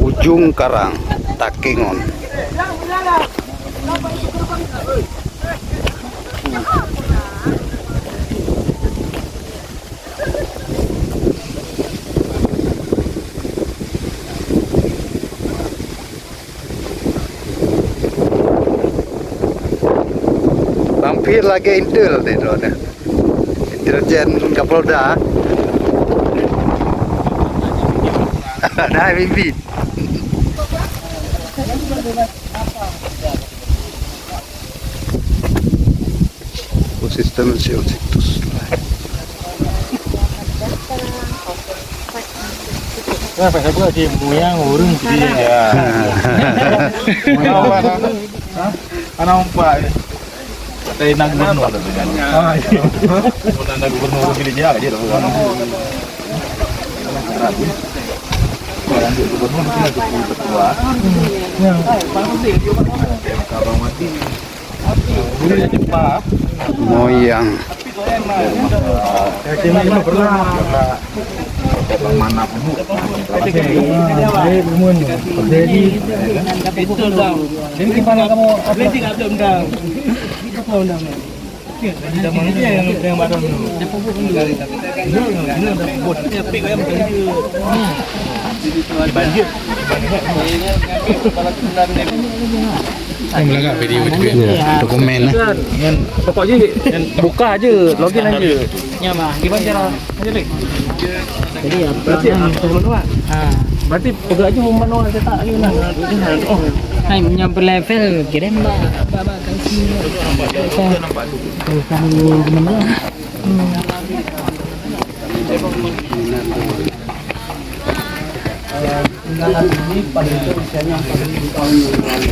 Ujung Karang, Takengon. Vampir lagi intel deh drone. Intelijen Kapolda. Nah, bibit. Sistem situs. Nah, pakai apa sih? Muyang urung dia ya. Anak umpak. Kayak nang gubernur ada kan. Ah, iya. Nang gubernur pilih dia aja dong. Gubernur itu ketua. Ya. Kalau mati. Ini cepat. Moyang. Ini pernah mana pun. Jadi itu dong. Jadi gimana kamu berarti enggak ada undang. Apa undang? Zaman itu yang baru. Siapa pun enggak tapi ini udah buat tapi kayak banjir. Enggak video itu ya. Dokumen. Pokoknya buka aja, login aja. Ya, Mbak. Gimana cara aja, Lik? Jadi ya, berarti manual. Berarti pegang aja manual cetak aja nah. Oh, hai nyampe level kirim Mbak. Mbak kasih. Kalau gimana? Undangan ini pada itu usianya 40 tahun yang lalu.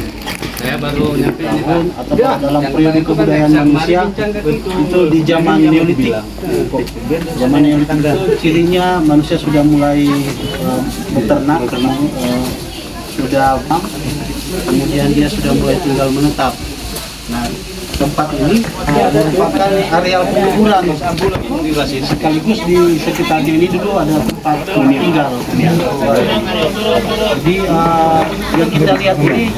Saya baru nyampe ini atau dalam periode kebudayaan manusia itu di zaman Neolitik. Zaman Neolitik cirinya manusia sudah mulai beternak, sudah kemudian dia sudah mulai tinggal menetap. Nah, tempat ini merupakan areal penguburan sekaligus di sekitarnya ini dulu ada tempat tinggal. Jadi yang kita lihat ini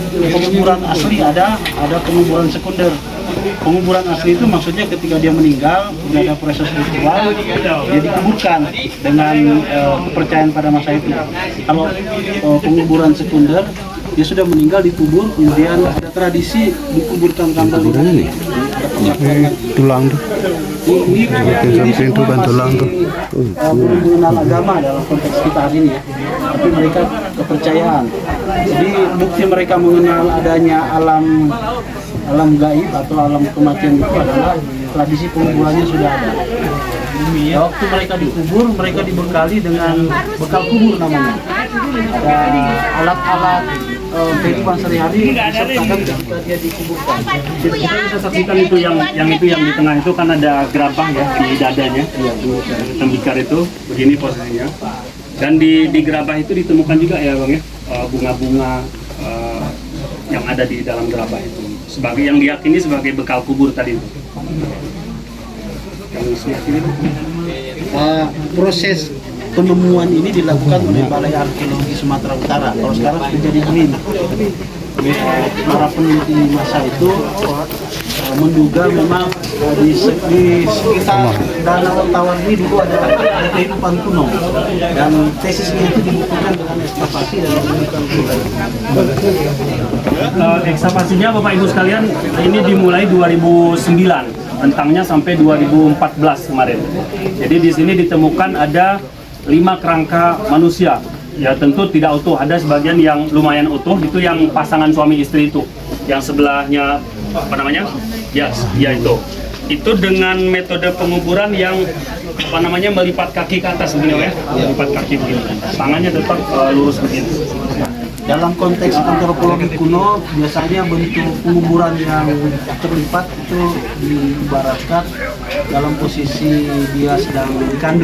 penguburan asli ada penguburan sekunder. Penguburan asli itu maksudnya ketika dia meninggal tidak ada proses ritual, dia dikuburkan dengan kepercayaan pada masa itu. Kalau penguburan sekunder dia sudah meninggal dikubur, kemudian ada tradisi dikuburkan kembali. Tulang tuh. Ini samping tuh kan tulang tuh. mengenal agama dalam konteks kita hari ini ya, tapi mereka kepercayaan. Jadi bukti mereka mengenal adanya alam gaib atau alam kematian itu adalah tradisi penguburannya sudah ada. Waktu mereka dikubur, mereka dibekali dengan bekal kubur namanya. Ada alat-alat kehidupan sehari-hari disertakan ketika dia dikuburkan. Kita bisa saksikan itu yang di tengah itu kan ada gerabah ya di dadanya, tembikar itu begini posisinya. Dan di gerabah itu ditemukan juga ya bang ya bunga-bunga yang ada di dalam gerabah itu sebagai yang diyakini sebagai bekal kubur tadi itu. Proses penemuan ini dilakukan oleh Balai Arkeologi Sumatera Utara. Kalau sekarang sudah jadi BRIN. Para peneliti masa itu menduga memang di sekitar Danau Tawar ini dulu ada kehidupan kuno, dan tesisnya itu dibuktikan dengan ekskavasi dan menemukan Ekskavasinya Bapak Ibu sekalian ini dimulai 2009, rentangnya sampai 2014 kemarin. Jadi di sini ditemukan ada 5 kerangka manusia. Ya tentu tidak utuh, ada sebagian yang lumayan utuh, itu yang pasangan suami istri itu. Yang sebelahnya apa namanya? Ya itu. Itu dengan metode penguburan yang apa namanya melipat kaki ke atas begini ya, melipat kaki begini. Tangannya tetap lurus begini. Dalam konteks antropologi kuno, biasanya bentuk penguburan yang terlipat itu diibaratkan dalam posisi dia sedang dikandung.